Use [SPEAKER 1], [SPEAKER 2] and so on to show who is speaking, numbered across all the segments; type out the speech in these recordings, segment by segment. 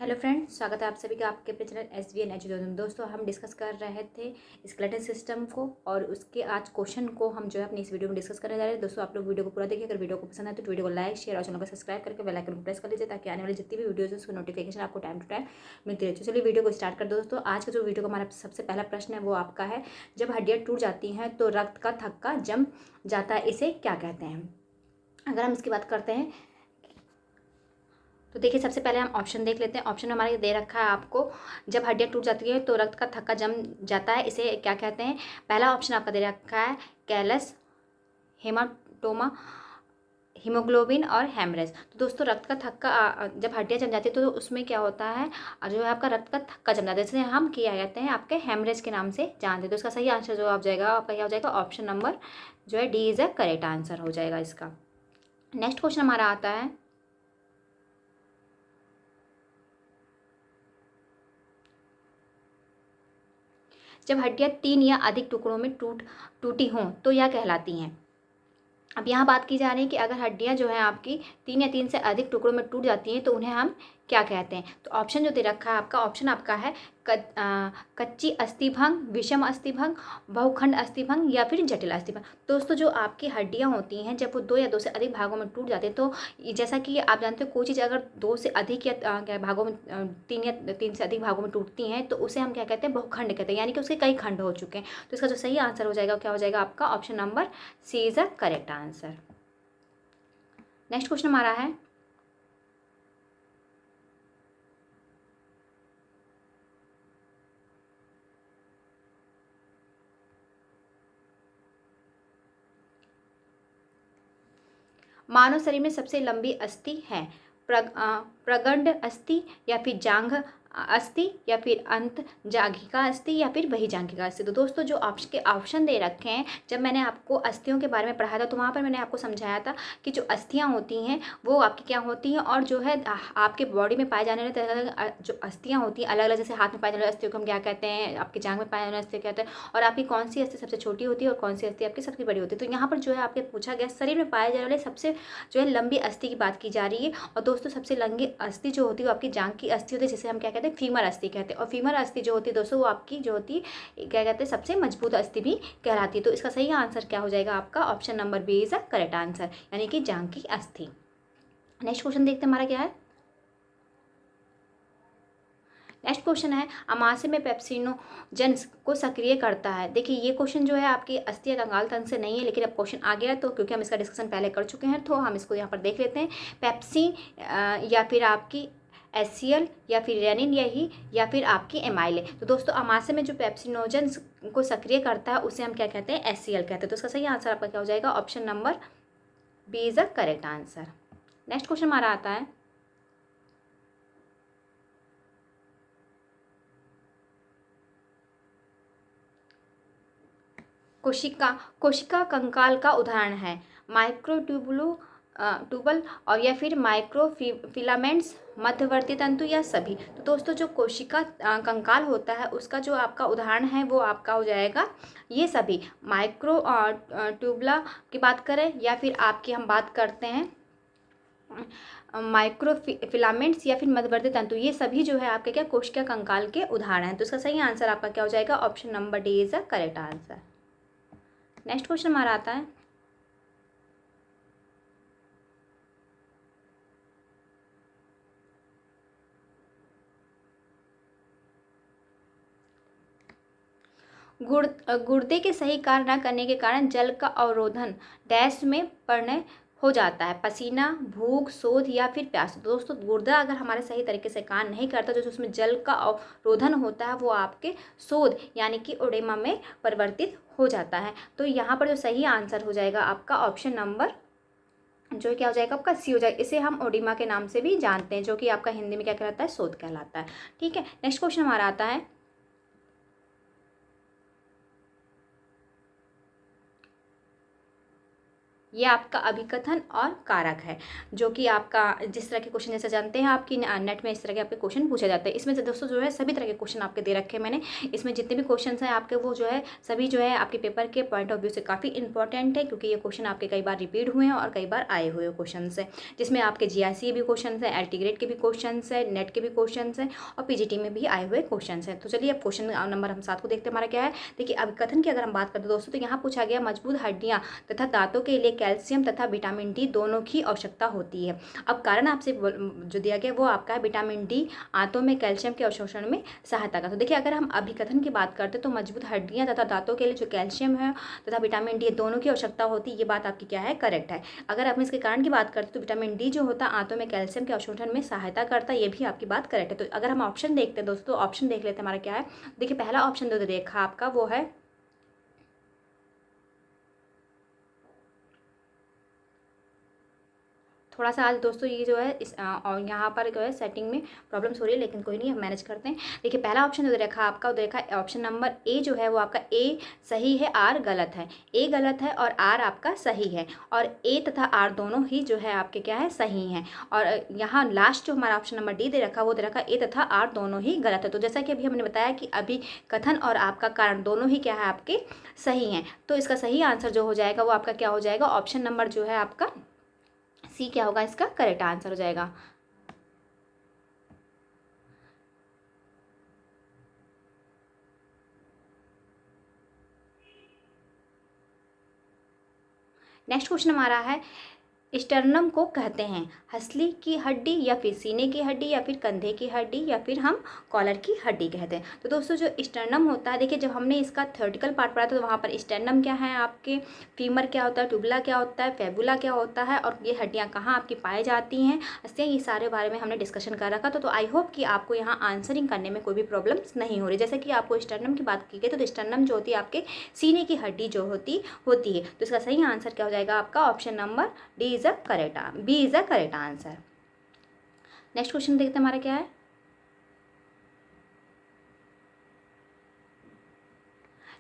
[SPEAKER 1] Hello friends, स्वागत है आप सभी का आपके अपने चैनल SVN एजुकेशन। दोस्तों, हम डिस्कस कर रहे थे स्केलेटन सिस्टम को और उसके आज क्वेश्चन को हम जो है अपनी इस वीडियो में डिस्कस करने जा रहे हैं। दोस्तों, आप लोग वीडियो को पूरा देखिए। अगर वीडियो को पसंद है तो वीडियो को लाइक, शेयर और चैनल को सब्सक्राइब करके बेल आइकन को प्रेस कर लीजिए ताकि आने वाली जितनी भी वीडियोज़ है उसकी नोटिफिकेशन आपको टाइम टू टाइम मिलती रहे। चलिए वीडियो को स्टार्ट कर दो। दोस्तों, आज का जो वीडियो का हमारा सबसे पहला प्रश्न है वो आपका है, जब हड्डियाँ टूट जाती हैं तो रक्त का थक्का जम जाता है, इसे क्या कहते हैं। अगर हम इसकी बात करते हैं तो देखिए, सबसे पहले हम ऑप्शन देख लेते हैं। ऑप्शन हमारा ये दे रखा है आपको, जब हड्डियाँ टूट जाती है तो रक्त का थक्का जम जाता है, इसे क्या कहते हैं। पहला ऑप्शन आपका दे रखा है कैलस, हेमाटोमा, हीमोग्लोबिन और हेमरेज। तो दोस्तों, रक्त का थक्का जब हड्डियाँ जम जाती है तो उसमें क्या होता है, जो है आपका रक्त का थक्का जम जाता है, जिसे हम क्या कहते हैं, आपके हेमरेज के नाम से जानते हैं। तो इसका सही आंसर जो आप जाएगा आपका क्या हो जाएगा, ऑप्शन नंबर जो है D is a correct answer हो जाएगा इसका। नेक्स्ट क्वेश्चन हमारा आता है, जब हड्डियाँ 3 या अधिक टुकड़ों में टूटी हों तो यह कहलाती हैं। अब यहाँ बात की जा रही है कि अगर हड्डियाँ जो हैं आपकी 3 या 3 से अधिक टुकड़ों में टूट जाती हैं तो उन्हें हम क्या कहते हैं। तो ऑप्शन जो दे रखा है आपका, ऑप्शन आपका है कच्ची अस्थिभंग, विषम अस्थिभंग, बहुखंड अस्थिभंग या फिर जटिल अस्थिभंग। दोस्तों, जो आपकी हड्डियाँ होती हैं जब वो 2 या 2 से अधिक भागों में टूट जाते हैं, तो जैसा कि आप जानते हो, कोई चीज़ अगर 2 से अधिक या क्या भागों में 3 से अधिक भागों में टूटती हैं तो उसे हम क्या कहते हैं, बहुखंड कहते हैं, यानी कि उसके कई खंड हो चुके हैं। तो इसका जो सही आंसर हो जाएगा क्या हो जाएगा आपका, option number C is a correct answer. Next question हमारा है, मानव शरीर में सबसे लंबी अस्थि है, प्रगंड अस्थि या फिर जांघ अस्थि या फिर अंत जांघिका अस्थि या फिर बहिजांघिका अस्थि। तो दोस्तों, जो ऑप्शन दे रखे हैं, जब मैंने आपको अस्थियों के बारे में पढ़ाया था तो वहाँ पर मैंने आपको समझाया था कि जो अस्थियाँ होती हैं वो आपकी क्या होती हैं, और जो है आपके बॉडी में पाए जाने वाले तरह जो अस्थियाँ होती हैं अलग अलग, जैसे हाथ में पाए जाने वाली अस्थियों को हम क्या कहते हैं, आपकी जांघ में पाए जाने वाली अस्थियों कहते हैं, और आपकी कौन सी अस्थि सबसे छोटी होती है और कौन सी अस्थि आपकी सबसे बड़ी होती है। तो यहाँ पर जो है आपके पूछा गया शरीर में पाए जाने वाले सबसे जो है लंबी अस्थि की बात की जा रही है। और दोस्तों, सबसे लंबी अस्थि जो होती है वो आपकी जांघ की अस्थि होती है, जिसे हम क्या कहते हैं, फीमर अस्थि कहते हैं। और फीमर अस्थि जो होती है दोस्तों, वो आपकी जो होती है क्या कहते हैं, सबसे मजबूत अस्थि भी कहलाती है। तो इसका सही आंसर क्या हो जाएगा आपका, option number B is a correct answer, यानी कि जांघ की अस्थि। नेक्स्ट क्वेश्चन देखते हैं हमारा क्या है। नेक्स्ट क्वेश्चन है, अमाशय में पेप्सिनोजन को सक्रिय करता है। देखिए, ये क्वेश्चन जो है आपकी अस्थि या कंकाल तंत्र से नहीं है, लेकिन अब क्वेश्चन आ गया तो क्योंकि हम इसका डिस्कशन पहले कर चुके हैं तो हम इसको यहाँ पर देख लेते हैं। पेप्सी या फिर आपकी एसियल या फिर रेनिन यही या फिर आपकी एमाइले। तो दोस्तों, अमाशय में जो पेप्सिनोजन को सक्रिय करता है उसे हम क्या कहते हैं, एसियल कहते हैं। तो इसका सही आंसर आपका क्या हो जाएगा, option number B is a correct answer. Next question हमारा आता है, कोशिका कोशिका कंकाल का उदाहरण है, ट्यूबल और या फिर फिलामेंट्स, मध्यवर्ती तंतु या सभी। तो दोस्तों, जो कोशिका कंकाल होता है उसका जो आपका उदाहरण है वो आपका हो जाएगा ये सभी। ट्यूबला की बात करें या फिर आपकी हम बात करते हैं फिलामेंट्स या फिर मध्यवर्ती तंतु, ये सभी जो है आपके क्या कोशिका कंकाल के उदाहरण हैं। तो इसका सही आंसर आपका क्या हो जाएगा, option number D is a correct answer. Next question हमारा आता है, गुर्दे के सही कार्य न करने के कारण जल का अवरोधन डैश में परिणय हो जाता है, पसीना, भूख, शोथ या फिर प्यास। दोस्तों, गुर्दा अगर हमारे सही तरीके से काम नहीं करता, जो उसमें जल का अवरोधन होता है वो आपके शोथ यानी कि ओडेमा में परिवर्तित हो जाता है। तो यहाँ पर जो सही आंसर हो जाएगा आपका ऑप्शन नंबर जो क्या हो जाएगा आपका सी हो जाएगा। इसे हम ओडिमा के नाम से भी जानते हैं, जो कि आपका हिंदी में क्या कहलाता है, शोथ कहलाता है। ठीक है, नेक्स्ट क्वेश्चन हमारा आता है, ये आपका अभिकथन और कारक है, जो कि आपका जिस तरह के क्वेश्चन जैसे जानते हैं आपकी नेट में इस तरह के आपके क्वेश्चन पूछे जाते हैं। इसमें से दोस्तों जो है सभी तरह के क्वेश्चन आपके दे रखे हैं मैंने। इसमें जितने भी क्वेश्चन हैं आपके वो जो है सभी जो है आपके पेपर के पॉइंट ऑफ व्यू से काफ़ी इंपॉर्टेंट है, क्योंकि ये क्वेश्चन आपके कई बार रिपीट हुए हैं और कई बार आए हुए क्वेश्चन है, जिसमें आपके GRC भी क्वेश्चन है, LT ग्रेड के भी क्वेश्चन है, नेट के भी क्वेश्चन है और PGT में भी आए हुए क्वेश्चन है। तो चलिए अब क्वेश्चन नंबर हम 7 को देखते हैं हमारा क्या है। देखिए अभिकथन की अगर हम बात करते हैं दोस्तों, तो यहाँ पूछा गया मजबूत हड्डियाँ तथा दांतों के लिए कैल्शियम तथा विटामिन डी दोनों की आवश्यकता होती है। अब कारण आपसे जो दिया गया वो आपका है विटामिन डी आंतों में कैल्शियम के अवशोषण में सहायता का। तो देखिए अगर हम अभिकथन की बात करते हैं तो मजबूत हड्डियां तथा दांतों के लिए जो कैल्शियम है तथा विटामिन डी दोनों की आवश्यकता होती है, ये बात आपकी क्या है, करेक्ट है। अगर आप इसके कारण की बात करते तो विटामिन डी जो होता है आंतों में कैल्शियम के अवशोषण में सहायता करता है, ये भी आपकी बात करेक्ट है। तो अगर हम ऑप्शन देखते हैं दोस्तों, ऑप्शन देख लेते हैं हमारा क्या है। देखिए पहला ऑप्शन जो देखा आपका वो है थोड़ा सा आज दोस्तों ये जो है इस और यहाँ पर जो है सेटिंग में प्रॉब्लम्स हो रही है, लेकिन कोई नहीं, हम मैनेज करते हैं। देखिए पहला ऑप्शन जो देखा आपका वो देखा ऑप्शन नंबर ए जो है वो आपका ए सही है, आर गलत है। ए गलत है और आर आपका सही है, और ए तथा आर दोनों ही जो है आपके क्या है, सही हैं। और यहाँ लास्ट जो हमारा ऑप्शन नंबर डी दे रखा वो दे रखा ए तथा आर दोनों ही गलत है। तो जैसा कि अभी हमने बताया कि अभी कथन और आपका कारण दोनों ही क्या है, आपके सही हैं। तो इसका सही आंसर जो हो जाएगा वो आपका क्या हो जाएगा, ऑप्शन नंबर जो है आपका सी क्या होगा, इसका करेक्ट आंसर हो जाएगा। नेक्स्ट क्वेश्चन हमारा है स्टर्नम को कहते हैं हंसली की हड्डी या फिर सीने की हड्डी या फिर कंधे की हड्डी या फिर हम कॉलर की हड्डी कहते हैं। तो दोस्तों जो स्टर्नम होता है, देखिए जब हमने इसका थ्योरेटिकल पार्ट पढ़ा था तो वहाँ पर स्टर्नम क्या है आपके, फीमर क्या होता है, ट्यूबुला क्या होता है, फेबुला क्या होता है और ये हड्डियाँ कहाँ आपकी पाई जाती हैं, इससे ये सारे बारे में हमने डिस्कशन कर रखा था। तो आई होप कि आपको यहाँ आंसरिंग करने में कोई भी प्रॉब्लम्स नहीं हो रही। जैसे कि आपको स्टर्नम की बात की गई तो स्टर्नम जो होती है आपके सीने की हड्डी जो होती है। तो इसका सही आंसर क्या हो जाएगा आपका, option number D is a correct, B is a correct answer. Next question देखते हैं हमारा क्या है।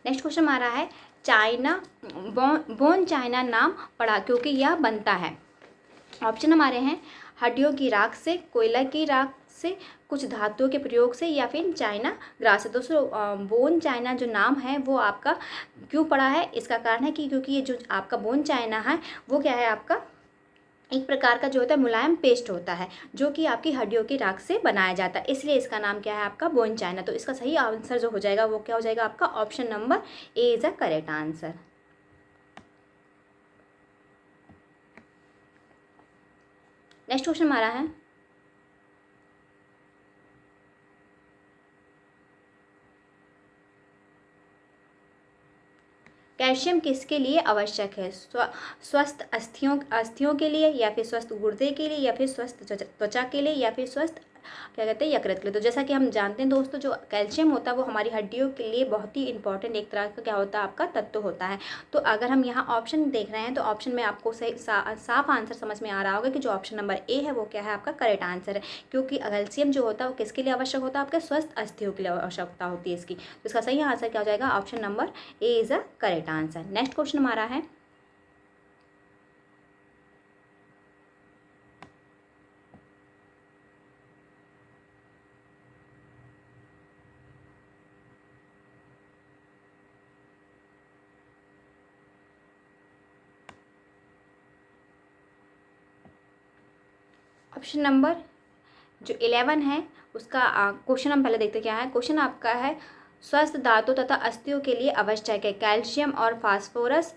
[SPEAKER 1] नेक्स्ट क्वेश्चन हमारा है चाइना बोन चाइना नाम पड़ा क्योंकि यह बनता है। ऑप्शन हमारे हैं हड्डियों की राख से, कोयला की राख से, कुछ धातुओं के प्रयोग से या फिर चाइना ग्रास से। दोस्तों बोन चाइना जो नाम है वो आपका क्यों पड़ा है, इसका कारण है कि क्योंकि ये जो आपका बोन चाइना है वो क्या है, आपका एक प्रकार का जो होता है मुलायम पेस्ट होता है जो कि आपकी हड्डियों की राख से बनाया जाता है, इसलिए इसका नाम क्या है आपका बोन चाइना। तो इसका सही आंसर जो हो जाएगा वो क्या हो जाएगा आपका, option number A is a correct answer. Next question हमारा है कैल्शियम किसके लिए आवश्यक है, स्वस्थ अस्थियों के लिए या फिर स्वस्थ गुर्दे के लिए या फिर स्वस्थ त्वचा के लिए या फिर स्वस्थ क्या कहते हैं यकृत के लिए। तो जैसा कि हम जानते हैं दोस्तों जो कैल्शियम होता है वो हमारी हड्डियों के लिए बहुत ही इंपॉर्टेंट एक तरह का क्या होता है आपका तत्व होता है। तो अगर हम यहाँ ऑप्शन देख रहे हैं तो ऑप्शन में आपको सही साफ आंसर समझ में आ रहा होगा कि जो ऑप्शन नंबर ए है वो क्या है आपका करेक्ट आंसर है, क्योंकि कैल्शियम जो होता है वो किसके लिए आवश्यक होता है, आपके स्वस्थ अस्थियों के लिए आवश्यकता होती है इसकी। तो इसका सही आंसर क्या हो जाएगा, option number A is a correct answer. Next question हमारा है ऑप्शन नंबर जो 11 है उसका क्वेश्चन हम पहले देखते क्या है। क्वेश्चन आपका है स्वस्थ दांतों तथा अस्थियों के लिए आवश्यक है कैल्शियम और फास्फोरस,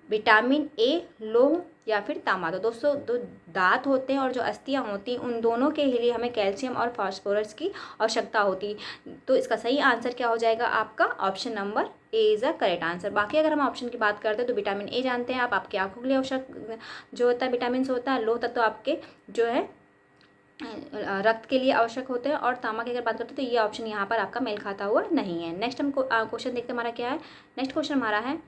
[SPEAKER 1] विटामिन ए, लोह या फिर तांबा। तो दोस्तों दो दांत होते हैं और जो अस्थियां होती हैं उन दोनों के लिए हमें कैल्शियम और फास्फोरस की आवश्यकता होती है। तो इसका सही आंसर क्या हो जाएगा आपका, option number A is a correct answer. बाकी अगर हम ऑप्शन की बात करते हैं तो विटामिन ए जानते हैं आप, आपकी आंखों के लिए आवश्यक जो होता है विटामिन होता है, लोह तत्व आपके जो है रक्त के लिए आवश्यक होते हैं, और तांबा की अगर बात करते हैं तो ये ऑप्शन यहाँ पर आपका मेल खाता हुआ नहीं है। नेक्स्ट हम क्वेश्चन देखते हैं हमारा क्या है। नेक्स्ट क्वेश्चन हमारा है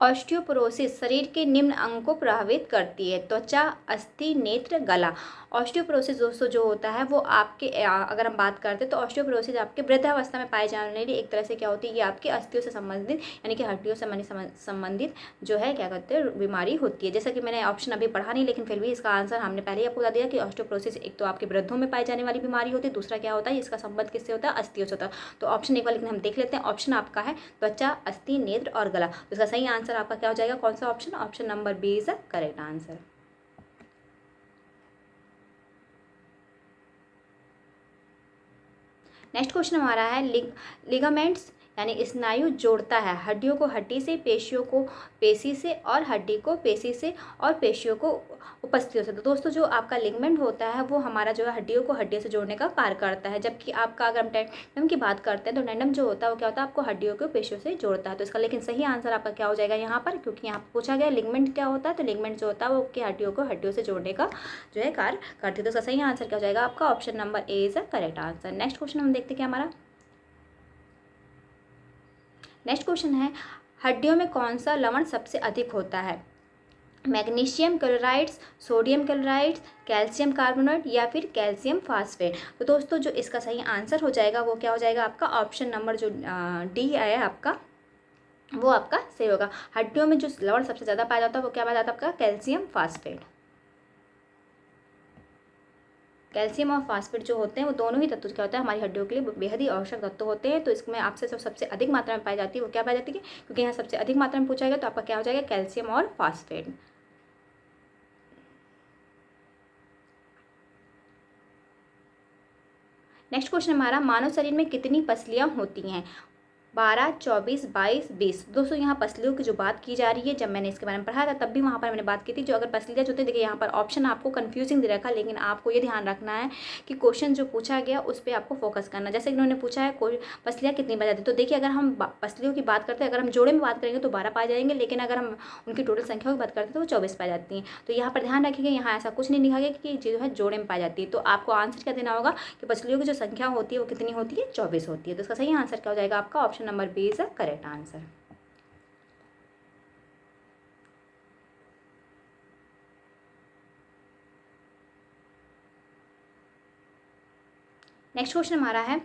[SPEAKER 1] ऑस्टियोपोरोसिस शरीर के निम्न अंग को प्रभावित करती है। त्वचा, अस्थि, नेत्र, गला। ऑस्टियोपोरोसिस दोस्तों जो होता है वो आपके अगर हम बात करते हैं तो ऑस्टियोपोरोसिस आपके वृद्धावस्था में पाए जाने वाली एक तरह से क्या होती है, ये आपकी अस्थियों से संबंधित यानी कि हड्डियों से संबंधित जो है क्या कहते हैं बीमारी होती है। जैसा कि मैंने ऑप्शन अभी पढ़ा नहीं, लेकिन फिर भी इसका आंसर हमने पहले ही आपको बता दिया कि ऑस्टियोपोरोसिस एक तो आपके वृद्धों में पाई जाने वाली बीमारी होती है, दूसरा क्या होता है इसका संबंध किससे होता है, अस्थियों से होता है। तो ऑप्शन एक बार लेकिन हम देख लेते हैं। ऑप्शन आपका है त्वचा, अस्थि, नेत्र और गला। तो इसका सही आंसर आपका क्या हो जाएगा, कौन सा option, option number B is the correct answer. Next question हमारा है लिगामेंट्स यानी स्नायु जोड़ता है हड्डियों को हड्डी से, पेशियों को पेशी से और हड्डी को पेशी से और पेशियों को उपस्थियों से। तो दोस्तों जो आपका लिगामेंट होता है वो हमारा जो है हड्डियों को हड्डियों से जोड़ने का कार्य करता है, जबकि आपका अगर हम टेंडम की बात करते हैं तो टेंडम जो होता है वो क्या होता है, आपको हड्डियों को पेशियों से जोड़ता है। तो इसका लेकिन सही आंसर आपका क्या हो जाएगा यहाँ पर, क्योंकि यहाँ पर पूछा गया लिगामेंट क्या होता है, तो लिगामेंट जो होता है वो हड्डियों को हड्डियों से जोड़ने का जो है कार्य करती है। तो इसका सही आंसर क्या हो जाएगा आपका, option number A is the correct answer. Next question हम देखते हैं क्या हमारा नेक्स्ट क्वेश्चन है, हड्डियों में कौन सा लवण सबसे अधिक होता है, magnesium chlorides, sodium chlorides, calcium carbonate या फिर कैल्शियम फास्फेट। तो दोस्तों जो इसका सही आंसर हो जाएगा वो क्या हो जाएगा आपका, ऑप्शन नंबर जो डी है आपका वो आपका सही होगा। हड्डियों में जो लवण सबसे ज़्यादा पाया जाता है वो क्या पाया जाता है आपका, कैल्शियम फास्फेट। कैल्शियम और फास्फेट जो होते हैं वो दोनों ही तत्व क्या होता है हमारी हड्डियों के लिए बेहद ही आवश्यक तत्व होते हैं। तो इसमें आपसे जो सबसे अधिक मात्रा में पाई जाती है वो क्या पाई जाती है, क्योंकि यहाँ सबसे अधिक मात्रा में पूछा गया तो आपका क्या हो जाएगा, कैल्शियम और फास्फेट। नेक्स्ट क्वेश्चन हमारा, मानव शरीर में कितनी पसलियाँ होती हैं, 12, 24, 22, 20। दोस्तों यहाँ पसलियों की जो बात की जा रही है, जब मैंने इसके बारे में पढ़ा था तब भी वहाँ पर मैंने बात की थी। जो अगर पसलियाँ जो होती है, देखिए यहाँ पर ऑप्शन आपको कंफ्यूजिंग दे रखा, लेकिन आपको ये ध्यान रखना है कि क्वेश्चन जो पूछा गया उस पर आपको फोकस करना। जैसे इन्होंने पूछा है कोई पसलियाँ कितनी पाई जाती है, तो देखिए अगर हम पसलियों की बात करते हैं, अगर हम जोड़े में बात करेंगे तो 12 पाए जाएंगे, लेकिन अगर हम उनकी टोटल संख्या की बात करते हैं तो वो 24 पाई जाती हैं। तो यहाँ पर ध्यान रखिएगा, यहाँ ऐसा कुछ नहीं लिखा गया कि जो है जोड़े में पाई जाती है। तो आपको आंसर क्या देना होगा कि पसलियों की जो संख्या होती है वो कितनी होती है, 24 होती है। तो इसका सही आंसर क्या हो जाएगा आपका, option number B is correct answer. Next question हमारा है,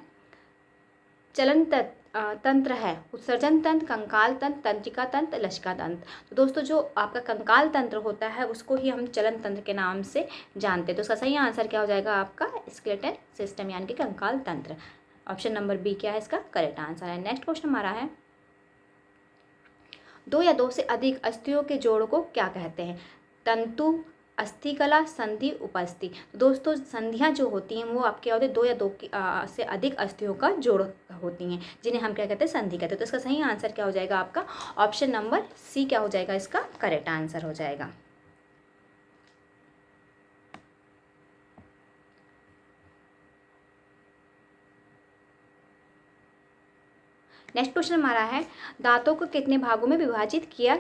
[SPEAKER 1] चलन तंत्र है उत्सर्जन तंत्र, कंकाल तंत्र, तंत्रिका तंत्र, लसिका तंत्र। तो दोस्तों जो आपका कंकाल तंत्र होता है उसको ही हम चलन तंत्र के नाम से जानते हैं। तो उसका सही आंसर क्या हो जाएगा आपका, स्केलेटल सिस्टम यानी कि कंकाल तंत्र। ऑप्शन नंबर बी क्या है इसका करेक्ट आंसर है। नेक्स्ट क्वेश्चन हमारा है, दो या दो से अधिक अस्थियों के जोड़ को क्या कहते हैं, तंतु, अस्थिकला, संधि, उपस्थि। तो दोस्तों संधियां जो होती हैं वो आपके होते हैं दो या दो से अधिक अस्थियों का जोड़ होती हैं, जिन्हें हम क्या कहते हैं, संधि कहते हैं। तो इसका सही आंसर क्या हो जाएगा आपका, ऑप्शन नंबर सी क्या हो जाएगा इसका करेक्ट आंसर हो जाएगा। नेक्स्ट क्वेश्चन हमारा है, दांतों को कितने भागों में विभाजित किया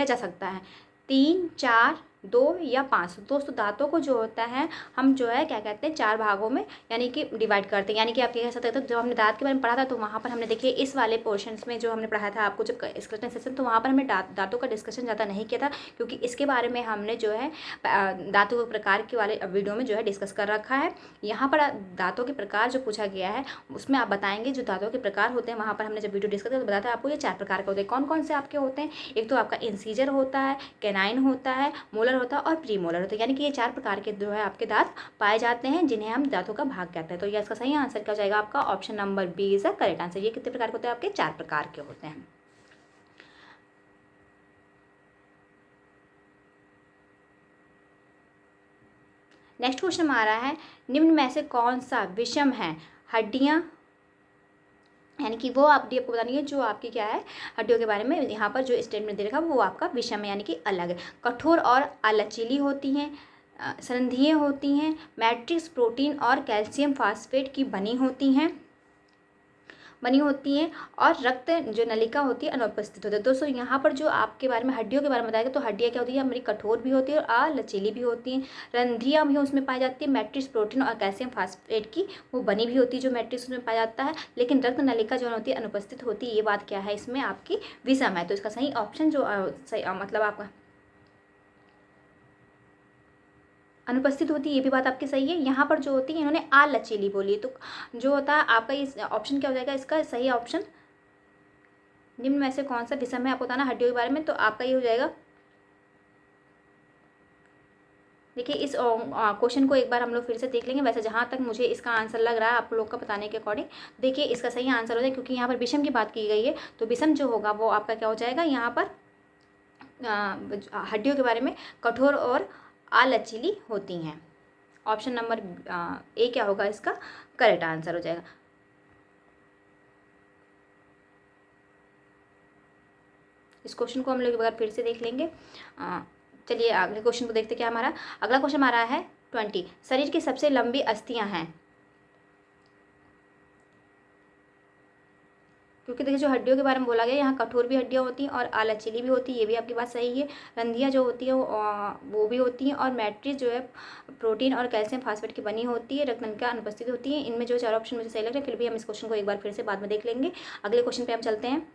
[SPEAKER 1] जा सकता है, 3, 4, 2 या 5। दोस्तों दांतों को जो होता है हम जो है क्या कहते हैं 4 भागों में यानी कि डिवाइड करते हैं। यानी कि आप कह सकते हैं, जब हमने दांत के बारे में पढ़ा था तो वहाँ पर हमने देखिए इस वाले पोर्शंस में जो हमने पढ़ा था आपको जब स्केलेटल सेशन, तो वहाँ पर हमने दांतों का डिस्कशन ज़्यादा नहीं किया था, क्योंकि इसके बारे में हमने जो है दांतों के प्रकार के वाले वीडियो में जो है डिस्कस कर रखा है। यहाँ पर दांतों के प्रकार जो पूछा गया है उसमें आप बताएंगे जो दांतों के प्रकार होते हैं, वहाँ पर हमने जब वीडियो डिस्कस किया तो बताया था आपको ये 4 प्रकार के होते हैं। कौन कौन से आपके होते हैं, एक तो आपका इंसीजर होता है, कैनाइन होता है, मोलर होता है और प्रीमोलर होता है। यानी कि ये 4 प्रकार के जो है आपके दांत पाए जाते हैं जिन्हें हम दांतों का भाग कहते हैं। तो ये इसका सही आंसर क्या हो जाएगा आपका, option number B is the correct answer. ये कितने प्रकार के होते हैं आपके, 4 प्रकार के होते हैं। नेक्स्ट क्वेश्चन हमारा है, निम्न में से कौन सा विषम है, हड्डियां यानी कि वो आपको बतानी है जो आपकी क्या है हड्डियों के बारे में यहाँ पर जो स्टेटमेंट दे रखा है वो आपका विषम है यानी कि अलग है। कठोर और अलचीली होती हैं, संधियाँ होती हैं, मैट्रिक्स प्रोटीन और कैल्शियम फास्फेट की बनी होती हैं, बनी होती हैं और रक्त जो नलिका होती है अनुपस्थित होती है। दोस्तों यहाँ पर जो आपके बारे में हड्डियों के बारे में बताया गया, तो हड्डियाँ क्या होती है हमारी कठोर भी होती है और लचीली भी होती हैं। रंध्रियाँ भी उसमें पाई जाती है। मैट्रिक्स प्रोटीन और कैल्शियम फास्फेट की वो बनी भी होती है जो मैट्रिक्स उसमें पाया जाता है, लेकिन रक्त नलिका जो होती है अनुपस्थित होती है। ये बात क्या है इसमें आपकी विषम है। तो इसका सही ऑप्शन जो सही मतलब आपका अनुपस्थित होती है, ये भी बात आपकी सही है। यहाँ पर जो होती है इन्होंने लचीली बोली है, तो जो होता है आपका इस ऑप्शन क्या हो जाएगा, इसका सही ऑप्शन निम्न में से कौन सा विषम है आपको बताना हड्डियों के बारे में, तो आपका ये हो जाएगा। देखिए इस क्वेश्चन को एक बार हम लोग फिर से देख लेंगे। वैसे जहाँ तक मुझे इसका आंसर लग रहा है आप लोग का बताने के अकॉर्डिंग, देखिए इसका सही आंसर हो जाए, क्योंकि यहाँ पर विषम की बात की गई है, तो विषम जो होगा वो आपका क्या हो जाएगा, यहाँ पर हड्डियों के बारे में कठोर और लचीली होती हैं। ऑप्शन नंबर ए क्या होगा इसका करेक्ट आंसर हो जाएगा। इस क्वेश्चन को हम लोग एक बार फिर से देख लेंगे। चलिए अगले क्वेश्चन को देखते क्या हमारा अगला क्वेश्चन हमारा है 20। शरीर की सबसे लंबी अस्थियां हैं, क्योंकि देखिए जो हड्डियों के बारे में बोला गया यहाँ कठोर भी हड्डियाँ होती हैं और लचीली भी होती है, ये भी आपकी बात सही है। रंधियाँ जो होती है वो भी होती हैं, और मैट्रिक्स जो है प्रोटीन और कैल्शियम फास्फेट की बनी होती है, रक्त नलिका अनुपस्थित होती है। इनमें जो चार ऑप्शन मुझे सही लग रहे हैं, फिर भी हम इस क्वेश्चन को एक बार फिर से बाद में देख लेंगे। अगले क्वेश्चन पर हम चलते हैं।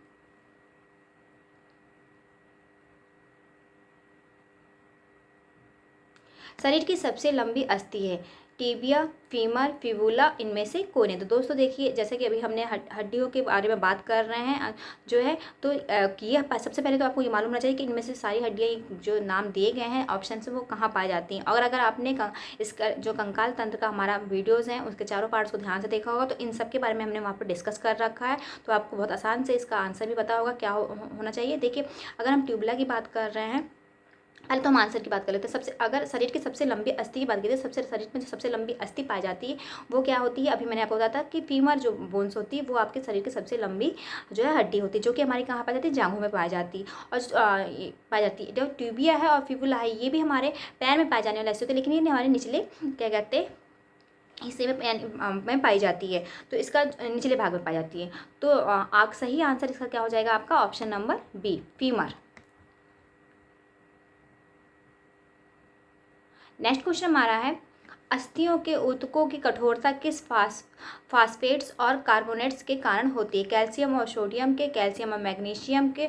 [SPEAKER 1] शरीर की सबसे लंबी अस्थि है, टिबिया, फीमर, फिबुला, इनमें से कौन है। तो दोस्तों देखिए जैसे कि अभी हमने हड्डियों के बारे में बात कर रहे हैं जो है, तो ये सबसे पहले तो आपको ये मालूम होना चाहिए कि इनमें से सारी हड्डियाँ जो नाम दिए गए हैं ऑप्शन से वो कहाँ पाई जाती हैं। और अगर आपने इसका जो कंकाल तंत्र का हमारा वीडियोज़ हैं उसके चारों पार्ट्स को ध्यान से देखा होगा, तो इन सब के बारे में हमने वहाँ पर डिस्कस कर रखा है, तो आपको बहुत आसान से इसका आंसर भी पता होगा क्या होना चाहिए। देखिए अगर हम ट्यूबुला की बात कर रहे हैं, पहले तो हम आंसर की बात कर लेते हैं। सबसे अगर शरीर की सबसे लंबी अस्थि की बात की जाए, शरीर में जो सबसे लंबी अस्थि पाई जाती है वो क्या होती है, अभी मैंने आपको बताया था कि फीमर जो बोन्स होती है वो आपके शरीर की सबसे लंबी जो है हड्डी होती है, जो कि हमारी कहाँ पाई जाती है, जांघों में पाई जाती है। और पाई जाती है जो ट्यूबिया है और फिबुला है, ये भी हमारे पैर में पाए जाने वाले ऐसे होते हैं, लेकिन ये हमारे निचले क्या कहते हैं हिस्से में पाई जाती है, तो इसका निचले भाग में पाई जाती है। तो सही आंसर इसका क्या हो जाएगा आपका option number B, femur. Next question हमारा है अस्थियों के ऊतकों की कठोरता किस फास्फेट्स और कार्बोनेट्स के कारण होती है। कैल्शियम और सोडियम के, कैल्शियम और मैग्नीशियम के,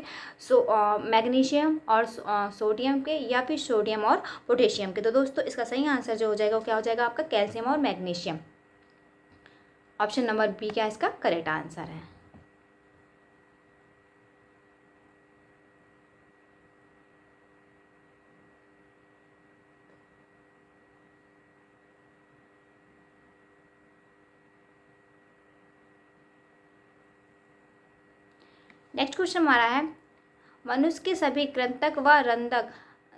[SPEAKER 1] मैग्नीशियम और सोडियम के, या फिर सोडियम और पोटेशियम के। तो दोस्तों इसका सही आंसर जो हो जाएगा वो क्या हो जाएगा आपका कैल्शियम और मैग्नीशियम। ऑप्शन नंबर बी क्या इसका करेक्ट आंसर है। नेक्स्ट क्वेश्चन हमारा है मनुष्य के सभी कृंतक व रंधक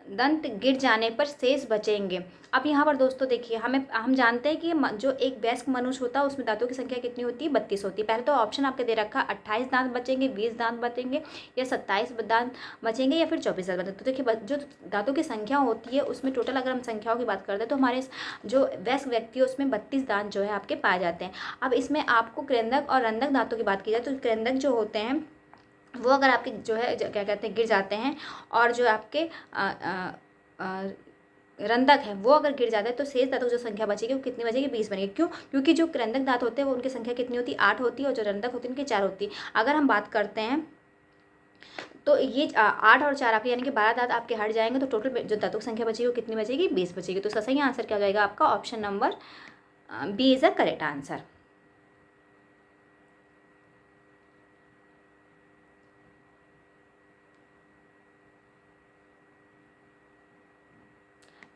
[SPEAKER 1] दंत गिर जाने पर शेष बचेंगे। अब यहाँ पर दोस्तों देखिए हम जानते हैं कि जो एक वयस्क मनुष्य होता है उसमें दांतों की संख्या कितनी होती है, 32 होती है। पहले तो ऑप्शन आपके दे रखा 28 दांत बचेंगे, 20 दांत बचेंगे, या 27 दांत बचेंगे, या फिर 24 दांत बचेंगे। तो देखिए जो दांतों की संख्या होती है उसमें टोटल अगर हम संख्याओं की बात करते हैं तो हमारे जो वयस्क व्यक्ति है उसमें 32 दांत जो है आपके पाए जाते हैं। अब इसमें आपको कृंतक और रंधक दांतों की बात की जाए तो कृंतक जो होते हैं वो अगर आपके जो है क्या कहते हैं गिर जाते हैं, और जो आपके रंधक है वो अगर गिर जाता है तो शेष दांतों की जो संख्या बचेगी वो कितनी बचेगी, 20 बनेगी। क्यों? क्योंकि जो कृंतक दांत होते हैं वो उनकी संख्या कितनी होती है, 8 होती है, और जो रंधक होती है उनकी 4 होती है। अगर हम बात करते हैं तो ये 8 और 4 आपके यानी कि 12 दांत आपके हट जाएंगे, तो टोटल जो दांतों की संख्या बचेगी वो कितनी बचेगी, 20 बचेगी। तो इसका सही आंसर क्या हो जाएगा आपका option number B is a correct answer.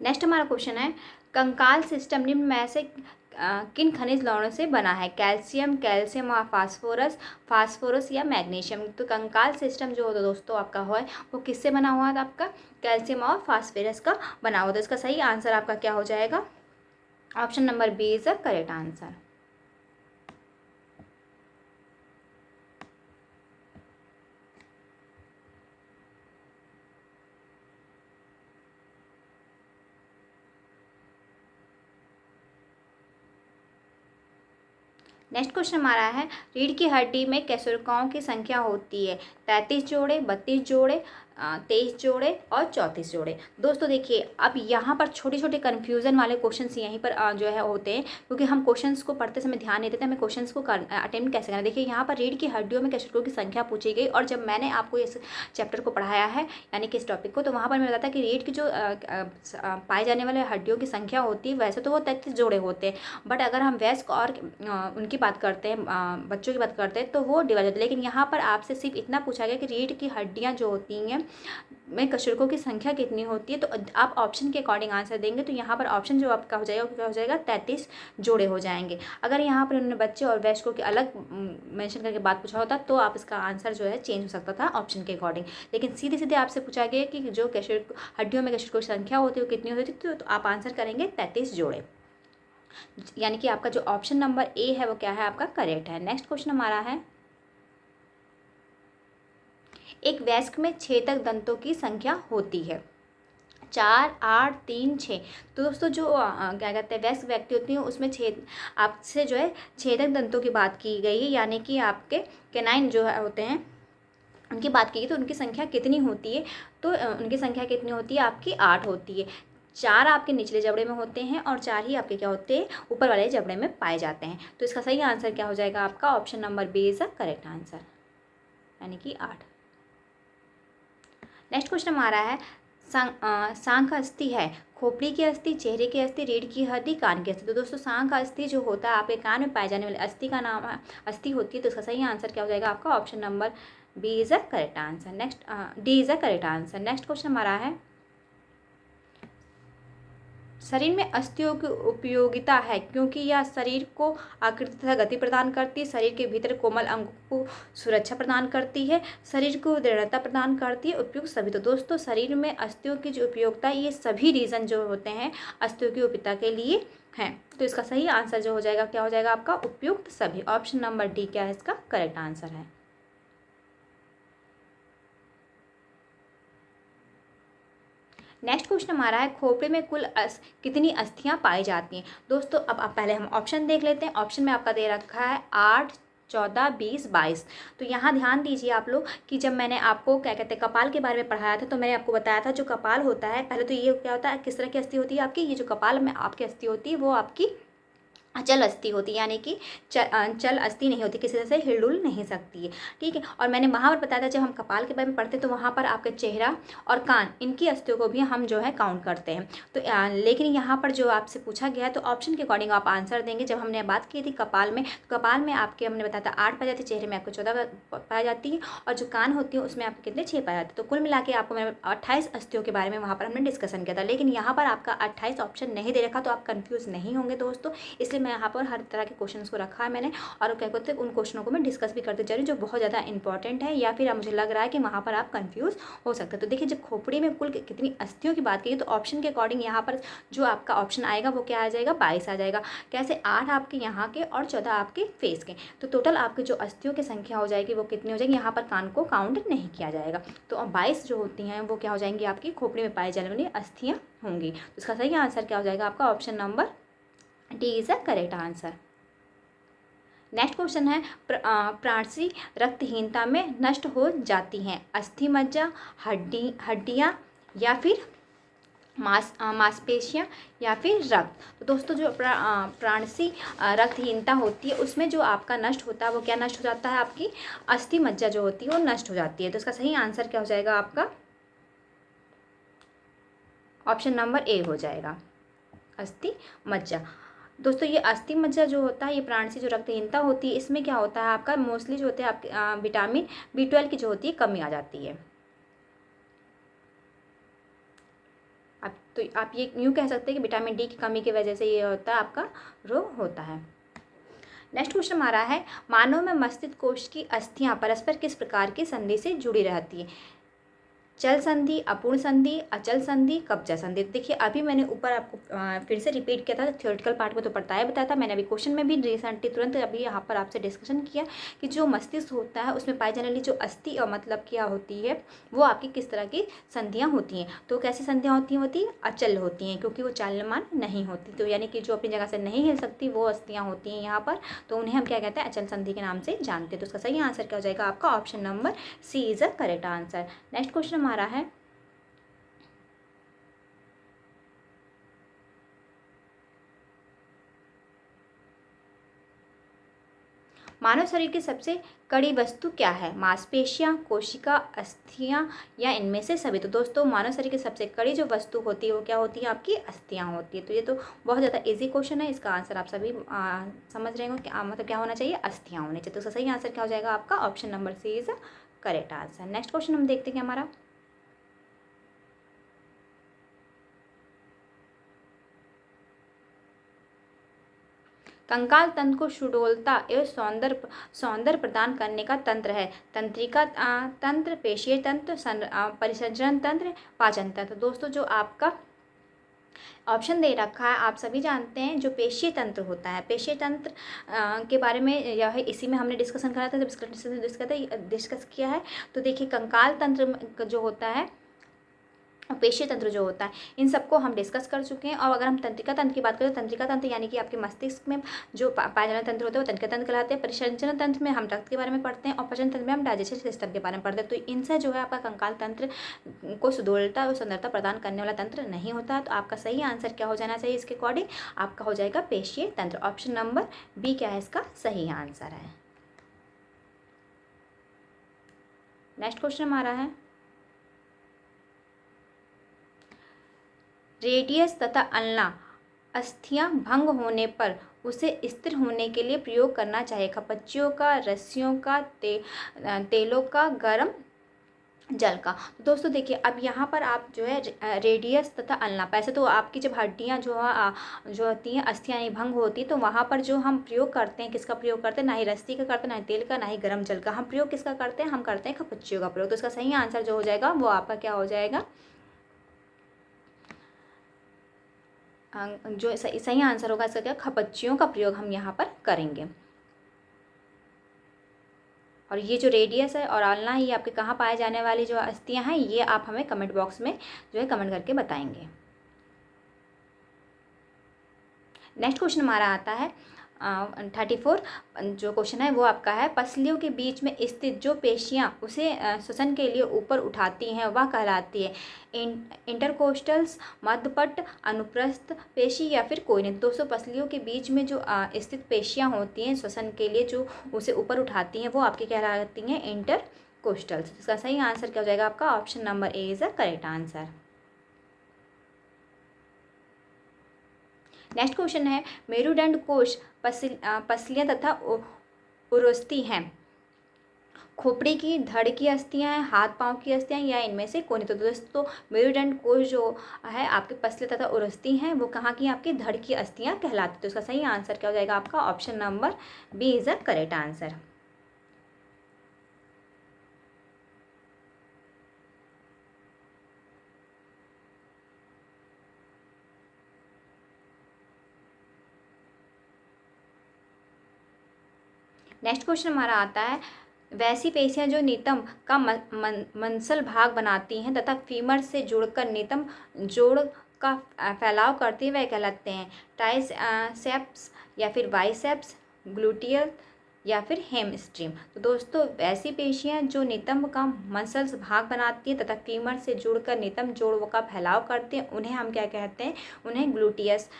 [SPEAKER 1] Next हमारा क्वेश्चन है कंकाल सिस्टम निम्न में से किन खनिज लवणों से बना है। कैल्शियम, कैल्शियम और फास्फोरस, फास्फोरस या मैग्नीशियम। तो कंकाल सिस्टम जो होता है दोस्तों आपका है वो किससे बना हुआ था, आपका कैल्शियम और फास्फोरस का बना हुआ था। इसका सही आंसर आपका क्या हो जाएगा option number B is the correct answer. Next question हमारा है, रीढ़ की हड्डी में केशरिकाओं की संख्या होती है 33 जोड़े, 32 जोड़े, 23 जोड़े और 34 जोड़े। दोस्तों देखिए, अब यहाँ पर छोटे छोटे कन्फ्यूज़न वाले क्वेश्चंस यहीं पर जो है होते हैं, क्योंकि हम क्वेश्चंस को पढ़ते समय ध्यान नहीं देते, हमें क्वेश्चंस को अटेम्प्ट कैसे करना है। देखिए यहाँ पर रीढ़ की हड्डियों में केशरिकाओं की संख्या पूछी गई, और जब मैंने आपको इस चैप्टर को पढ़ाया है, यानी कि इस टॉपिक को, तो वहाँ पर मैं बताता कि रीढ़ की जो पाए जाने वाले हड्डियों की संख्या होती है, वैसे तो वो 33 जोड़े होते हैं, बट अगर हम वयस्क और उनकी बात करते हैं, बच्चों की बात करते हैं, तो वो डिवाइड होते हैं। लेकिन यहाँ पर आपसे सिर्फ इतना पूछा गया कि रीढ़ की हड्डियाँ जो होती हैं में केशरिकाओं की संख्या कितनी होती है, तो आप ऑप्शन के अकॉर्डिंग आंसर देंगे। तो यहाँ पर ऑप्शन जो आपका हो जाएगा वो क्या हो जाएगा, 33 जोड़े हो जाएंगे। अगर यहाँ पर उन्होंने बच्चे और वयस्कों की अलग मेंशन करके बात पूछा होता, तो आप इसका आंसर जो है चेंज हो सकता था ऑप्शन के अकॉर्डिंग। लेकिन सीधे सीधे आपसे पूछा गया कि जो हड्डियों में केशरिकाओं की संख्या होती है वो कितनी होती है, तो आप आंसर करेंगे 33 जोड़े, यानी कि आपका जो ऑप्शन नंबर ए है वो क्या है, आपका करेक्ट है। नेक्स्ट क्वेश्चन हमारा है, एक वयस्क में छेदक दंतों की संख्या होती है 4, 8, 3, 6। तो दोस्तों जो क्या कहते हैं वयस्क व्यक्ति होती हैं, उसमें आपसे जो है छेदक दंतों की बात की गई है, यानी कि आपके कैनाइन जो होते हैं उनकी बात की गई। तो उनकी संख्या कितनी होती है, तो उनकी संख्या कितनी होती है, आपकी 8 होती है। 4 आपके निचले जबड़े में होते हैं और 4 ही आपके क्या होते हैं, ऊपर वाले जबड़े में पाए जाते हैं। तो इसका सही आंसर क्या हो जाएगा, आपका option number B is the correct answer, यानी कि 8। नेक्स्ट क्वेश्चन हमारा है, सांख अस्थि है खोपड़ी की अस्थि, चेहरे की अस्थि, रीढ़ की हड्डी, कान की अस्थि। तो दोस्तों सांख अस्थि जो होता है आपके कान में पाए जाने वाले अस्थि का नाम है, अस्थि होती है। तो इसका सही आंसर क्या हो जाएगा, आपका option number B is a correct answer. Next D is a correct answer. Next question हमारा है, शरीर में अस्थियों की उपयोगिता है क्योंकि यह शरीर को आकृति तथा गति प्रदान करती है, शरीर के भीतर कोमल अंगों को सुरक्षा प्रदान करती है, शरीर को दृढ़ता प्रदान करती है, उपयुक्त सभी। तो दोस्तों शरीर में अस्थियों की जो उपयोगिता है, ये सभी रीजन जो होते हैं अस्थियों की उपयोगिता के लिए हैं। तो इसका सही आंसर जो हो जाएगा, क्या हो जाएगा आपका, उपयुक्त सभी। ऑप्शन नंबर डी क्या है इसका करेक्ट आंसर है। नेक्स्ट क्वेश्चन हमारा है, खोपड़े में कुल कितनी अस्थियां पाई जाती हैं। दोस्तों अब आप पहले हम ऑप्शन देख लेते हैं। ऑप्शन में आपका दे रखा है 8, 14, 20, 22। तो यहाँ ध्यान दीजिए आप लोग कि जब मैंने आपको क्या कहते हैं कपाल के बारे में पढ़ाया था, तो मैंने आपको बताया था जो कपाल होता है, पहले तो ये क्या होता है, किस तरह की अस्थि होती है आपकी, ये जो कपाल में आपकी अस्थि होती है वो आपकी अचल अस्थि होती है, यानी कि चल अस्थि नहीं होती, किसी तरह से हिलडुल नहीं सकती है, ठीक है। और मैंने वहाँ पर बताया था जब हम कपाल के बारे में पढ़ते हैं तो वहाँ पर आपका चेहरा और कान, इनकी अस्थियों को भी हम जो है काउंट करते हैं। तो लेकिन यहाँ पर जो आपसे पूछा गया है, तो ऑप्शन के अकॉर्डिंग आप आंसर देंगे। जब हमने बात की थी कपाल में, तो कपाल में आपके हमने बताया था 8 पाई जाती है, चेहरे में आपको 14 पाई जाती है, और जो कान होती है उसमें आपके कितने 6 पाए जाते हैं। तो कुल मिला के आपको मैंने 28 अस्थियों के बारे में वहाँ पर हमने डिस्कशन किया था। लेकिन यहाँ पर आपका 28 ऑप्शन नहीं दे रखा, तो आप कन्फ्यूज़ नहीं होंगे दोस्तों, इसलिए मैं यहाँ पर हर तरह के क्वेश्चंस को रखा है मैंने, और क्या कहते हैं उन क्वेश्चनों को मैं डिस्कस भी करते जा रही हूँ जो बहुत ज़्यादा इंपॉर्टेंट है, या फिर मुझे लग रहा है कि वहाँ पर आप कंफ्यूज हो सकते हैं। तो देखिए, जब खोपड़ी में कुल कितनी अस्थियों की बात की, तो ऑप्शन के अकॉर्डिंग यहाँ पर जो आपका ऑप्शन आएगा वो क्या आ जाएगा, 22 आ जाएगा। कैसे, 8 आपके यहाँ के और 14 आपके फेस के। तो टोटल आपके जो अस्थियों की संख्या हो जाएगी वो कितनी हो जाएगी, यहाँ पर कान को काउंट नहीं किया जाएगा। तो 22 जो होती हैं वो क्या हो जाएंगी, आपकी खोपड़ी में पाई जाने वाली अस्थियाँ होंगी। तो इसका सही आंसर क्या हो जाएगा, आपका option number D is a correct answer. Next question है, प्राणसी रक्तहीनता में नष्ट हो जाती हैं, अस्थि मज्जा, हड्डियाँ, या फिर मांसपेशियाँ, या फिर रक्त। तो दोस्तों जो प्राणसी रक्तहीनता होती है उसमें जो आपका नष्ट होता है वो क्या नष्ट हो जाता है, आपकी अस्थि मज्जा जो होती है वो नष्ट हो जाती है। तो इसका सही आंसर क्या हो जाएगा, आपका ऑप्शन नंबर ए हो जाएगा, अस्थि मज्जा। दोस्तों ये अस्थि मज्जा जो होता है, ये प्राणसी जो रक्तहीनता होती है, इसमें क्या होता है आपका मोस्टली जो होते हैं आपके विटामिन B12 की जो होती है कमी आ जाती है। आप ये यूँ कह सकते हैं कि विटामिन डी की कमी की वजह से ये होता है, आपका रोग होता है। नेक्स्ट क्वेश्चन हमारा है, मानव में मस्तिष्क कोश की अस्थियां परस्पर किस प्रकार के संधि से जुड़ी रहती है। चल संधि, अपूर्ण संधि, अचल संधि, कब्जा संधि। देखिए अभी मैंने ऊपर आपको फिर से रिपीट किया था, थ्योरेटिकल पार्ट में तो पढ़ता है बताया था, मैंने अभी क्वेश्चन में भी रिसेंटली तुरंत अभी यहाँ पर आपसे डिस्कशन किया कि जो मस्तिष्क होता है उसमें पाई जाने वाली जो अस्थि और मतलब क्या होती है वो आपकी किस तरह की संधियाँ होती हैं। तो कैसी संधियाँ होती हैं अचल होती हैं, क्योंकि वो चालमान नहीं होती, तो यानी कि जो अपनी जगह से नहीं हिल सकती वो अस्थियाँ होती हैं यहाँ पर, तो उन्हें हम क्या कहते हैं अचल संधि के नाम से जानते हैं। तो उसका सही आंसर क्या हो जाएगा आपका option number C is a correct answer. Next question हमारा है मानव शरीर की सबसे कड़ी वस्तु क्या है? मांसपेशियां, कोशिका, अस्थियां या इनमें से सभी? तो दोस्तों मानव शरीर की सबसे कड़ी जो वस्तु होती है वो क्या होती है आपकी अस्थियां होती है। तो ये तो बहुत ज़्यादा इजी क्वेश्चन है, इसका आंसर आप सभी समझ रहे हो कि मतलब क्या होना चाहिए अस्थियां होनी चाहिए। तो इसका सही आंसर क्या हो जाएगा आपका option number C is correct answer. Next question हम देखते हैं हमारा कंकाल तंत्र को सुडौलता एवं सौंदर्य प्रदान करने का तंत्र है। तंत्रिका तंत्र, पेशीय तंत्र, परिसंचरण तंत्र, पाचन तंत्र। दोस्तों जो आपका ऑप्शन दे रखा है आप सभी जानते हैं जो पेशीय तंत्र होता है, पेशीय तंत्र के बारे में यह इसी में हमने डिस्कशन करा था, जब डिस्कस किया है। तो देखिए कंकाल तंत्र जो होता है, पेशीय तंत्र जो होता है, इन सबको हम डिस्कस कर चुके हैं। और अगर हम तंत्रिका तंत्र की बात करें तो तंत्रिका तंत्र यानी कि आपके मस्तिष्क में जो पाए जाने तंत्र होते हैं वो तंत्रिका तंत्र कहलाते हैं। परिसंचरण तंत्र में हम रक्त के बारे में पढ़ते हैं और पाचन तंत्र में हम डाइजेशन सिस्टम के बारे में पढ़ते हैं। तो इनसे जो है आपका कंकाल तंत्र को सुदृढ़ता और सुंदरता प्रदान करने वाला तंत्र नहीं होता। तो आपका सही आंसर क्या हो जाना चाहिए इसके अकॉर्डिंग? आपका हो जाएगा पेशीय तंत्र। ऑप्शन नंबर बी क्या है इसका सही आंसर है। नेक्स्ट क्वेश्चन हमारा है रेडियस तथा अल्ना अस्थियां भंग होने पर उसे स्थिर होने के लिए प्रयोग करना चाहिए। खपच्चियों का, रस्सियों का, तेलों का, गर्म जल का। तो दोस्तों देखिए अब यहाँ पर आप जो है रेडियस तथा अल्ना, पैसे तो आपकी जब हड्डियाँ जो होती हैं अस्थियाँ नहीं भंग होती है तो वहाँ पर जो हम प्रयोग करते हैं किसका प्रयोग करते हैं? ना ही रस्सी का करते हैं, ना ही तेल का, ना ही गर्म जल का। हम प्रयोग किसका करते हैं? हम करते हैं खपच्चियों का प्रयोग। तो इसका सही आंसर जो हो जाएगा वो आपका क्या हो जाएगा? जो सही आंसर होगा इसका क्या? खपच्चियों का प्रयोग हम यहाँ पर करेंगे। और ये जो रेडियस है और आल्ना ये आपके कहाँ पाए जाने वाली जो अस्थियाँ हैं ये आप हमें कमेंट बॉक्स में जो है कमेंट करके बताएंगे। नेक्स्ट क्वेश्चन हमारा आता है 34 जो क्वेश्चन है वो आपका है पसलियों के बीच में स्थित जो पेशियाँ उसे श्वसन के लिए ऊपर उठाती हैं वह कहलाती है इंटरकोस्टल्स, मध्यपट, अनुप्रस्थ पेशी या फिर कोई नहीं। दोस्तों पसलियों के बीच में जो स्थित पेशियाँ होती हैं श्वसन के लिए जो उसे ऊपर उठाती हैं वो आपकी कहलाती हैं इंटरकोस्टल्स। इसका सही आंसर क्या हो जाएगा आपका? Option number A is a correct answer. Next question है मेरुदंड कोश पसलियाँ तथा उरोस्ती हैं। खोपड़ी की, धड़ की अस्थियाँ हैं, हाथ पांव की अस्थियाँ या इनमें से कौन? तो दोस्तों मेरुदंड कोश जो है आपके पसलियाँ तथा उरोस्ती हैं वो कहाँ की? आपकी धड़ की अस्थियाँ कहलाती। तो इसका सही आंसर क्या हो जाएगा आपका? Option number B is a correct answer. Next question हमारा आता है वैसी पेशियाँ जो नितंब का मंसल भाग बनाती हैं तथा फीमर से जुड़कर नितंब जोड़ का फैलाव करती हैं वह कहलाते हैं ट्राइसेप्स या फिर बाइसेप्स, ग्लूटियल या फिर हेमस्ट्रीम। तो दोस्तों वैसी पेशियाँ जो नितंब का मसल्स भाग बनाती हैं तथा फीमर से जुड़कर नितंब जोड़ का फैलाव करती हैं उन्हें हम क्या कहते हैं? उन्हें ग्लूटियस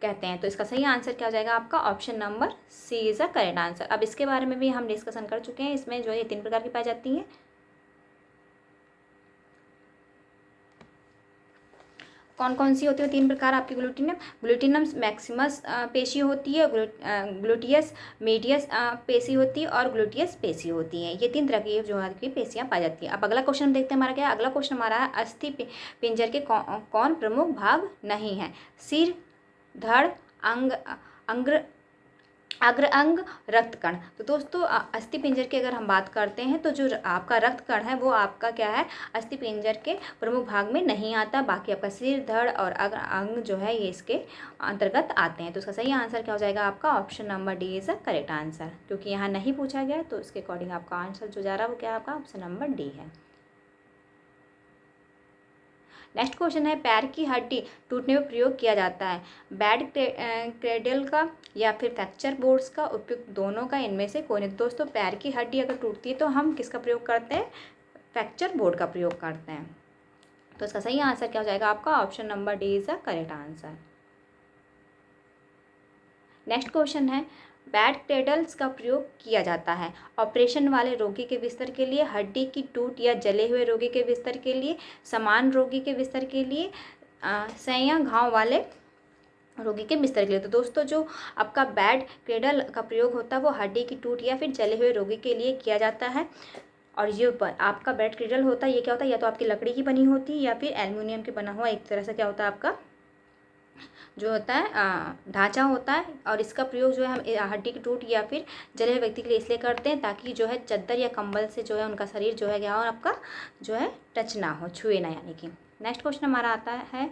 [SPEAKER 1] कहते हैं। तो इसका सही आंसर क्या हो जाएगा आपका? Option number C is a correct answer. अब इसके बारे में भी हम डिस्कशन कर चुके हैं। इसमें जो है ये 3 प्रकार की पाई जाती हैं। कौन कौन सी होती है 3 प्रकार आपकी? ग्लूटिनम मैक्सिमस पेशी होती है, ग्लूटियस मीडियस पेशी होती है और ग्लूटियस पेशी होती है। ये 3 तरह की जो आपकी पेशियाँ पाई जाती हैं। अब अगला क्वेश्चन हम देखते हैं हमारा क्या है। अगला क्वेश्चन हमारा है अस्थि पिंजर के कौन प्रमुख भाग नहीं है? सिर, धड़, अंग, अग्र अंग रक्त कण। तो दोस्तों अस्थि पिंजर की अगर हम बात करते हैं तो जो आपका रक्त कण है वो आपका क्या है, अस्थि पिंजर के प्रमुख भाग में नहीं आता। बाकी आपका सिर, धड़ और अग्र अंग जो है ये इसके अंतर्गत आते हैं। तो इसका सही आंसर क्या हो जाएगा आपका option number D is the correct answer. क्योंकि यहाँ नहीं पूछा गया तो उसके अकॉर्डिंग आपका आंसर जो जा रहा है वो क्या है आपका ऑप्शन नंबर डी है। नेक्स्ट क्वेश्चन है, पैर की हड्डी टूटने में प्रयोग किया जाता है बेड क्रेडल का या फिर फ्रैक्चर बोर्ड्स का, उपयुक्त दोनों का, इनमें से कोई नहीं। दोस्तों पैर की हड्डी अगर टूटती है तो हम किसका प्रयोग करते हैं, फ्रैक्चर बोर्ड का प्रयोग करते हैं। तो इसका सही आंसर क्या हो जाएगा आपका option number D is the correct answer. Next question है, बेड क्रेडल्स का प्रयोग किया जाता है ऑपरेशन वाले रोगी के बिस्तर के लिए, हड्डी की टूट या जले हुए रोगी के बिस्तर के लिए, समान रोगी के बिस्तर के लिए, सैया घाव वाले रोगी के बिस्तर के लिए। तो दोस्तों जो आपका बेड क्रेडल का प्रयोग होता है वो हड्डी की टूट या फिर जले हुए रोगी के लिए किया जाता है। और ये आपका बेड क्रेडल होता है ये क्या होता है, या तो आपकी लकड़ी की बनी होती है या फिर एल्युमिनियम की बना हुआ एक तरह से क्या होता है आपका जो होता है ढांचा होता है। और इसका प्रयोग जो है हम हड्डी की टूट या फिर जले हुए व्यक्ति के लिए इसलिए करते हैं ताकि जो है चादर या कंबल से जो है उनका शरीर जो है क्या हो आपका जो है टच ना हो, छुए ना यानी कि। नेक्स्ट क्वेश्चन हमारा आता है,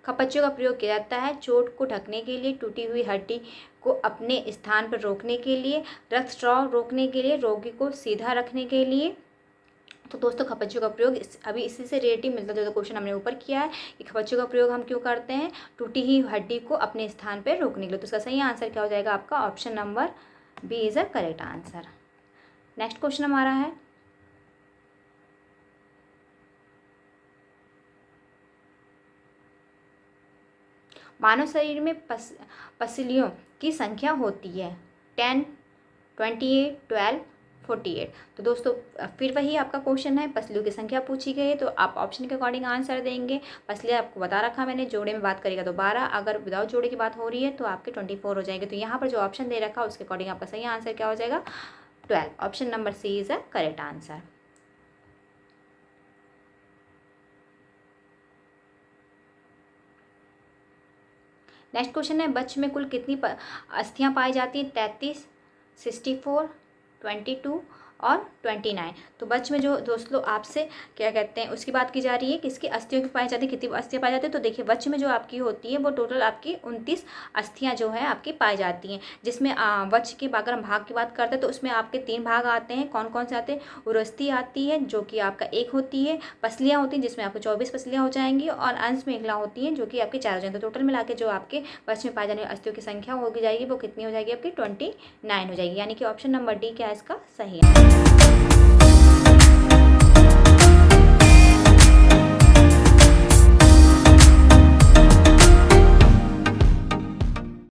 [SPEAKER 1] खपच्चों का प्रयोग किया जाता है चोट को ढकने के लिए, टूटी हुई हड्डी को अपने स्थान पर रोकने के लिए, रक्तस्राव रोकने के लिए, रोगी को सीधा रखने के लिए। तो दोस्तों खपच्चों का प्रयोग अभी इसी से रिलेटिव मिलता जो क्वेश्चन हमने ऊपर किया है कि खपच्चों का प्रयोग हम क्यों करते हैं, टूटी हुई हड्डी को अपने स्थान पर रोकने के लिए। तो इसका सही आंसर क्या हो जाएगा आपका option number B is a correct answer. Next question हमारा है, मानव शरीर में पसलियों की संख्या होती है 10, 28, 12, 48। तो दोस्तों फिर वही आपका क्वेश्चन है, पसलियों की संख्या पूछी गई है तो आप ऑप्शन के अकॉर्डिंग आंसर देंगे। पसलियाँ आपको बता रखा मैंने, जोड़े में बात करेगा तो 12, अगर विदाउट जोड़े की बात हो रही है तो आपके 24 हो जाएंगे। तो यहाँ पर जो ऑप्शन दे रखा है उसके अकॉर्डिंग आपका सही आंसर क्या हो जाएगा 12। Option number C is a correct answer. Next question है, बच्चे में कुल कितनी अस्थियाँ पाई जाती हैं, 33, 64, 22 और 29। तो बच्चे में जो दोस्तों आपसे क्या कहते हैं उसकी बात की जा रही है कि इसकी अस्थियों की पाई जाती है, कितनी अस्थियाँ पाई जाती है। तो देखिए बच्चे में जो आपकी होती है वो टोटल आपकी 29 अस्थियाँ जो है आपकी पाई जाती हैं। जिसमें वक्ष की अगर हम भाग की बात करते हैं तो उसमें आपके 3 भाग आते हैं। कौन कौन से आते हैं, उरस्थी आती है जो कि आपका 1 होती है, पसलियाँ होती हैं जिसमें आपको 24 पसलियाँ हो जाएंगी, और अंश मेखला होती हैं जो कि आपके 4 हो जाएंगे। तो टोटल मिला के जो आपके वक्ष में पाई जाने वाली अस्थियों की संख्या होगी जाएगी वो कितनी हो जाएगी आपकी 29 हो जाएगी। यानी कि ऑप्शन नंबर डी क्या है इसका सही है।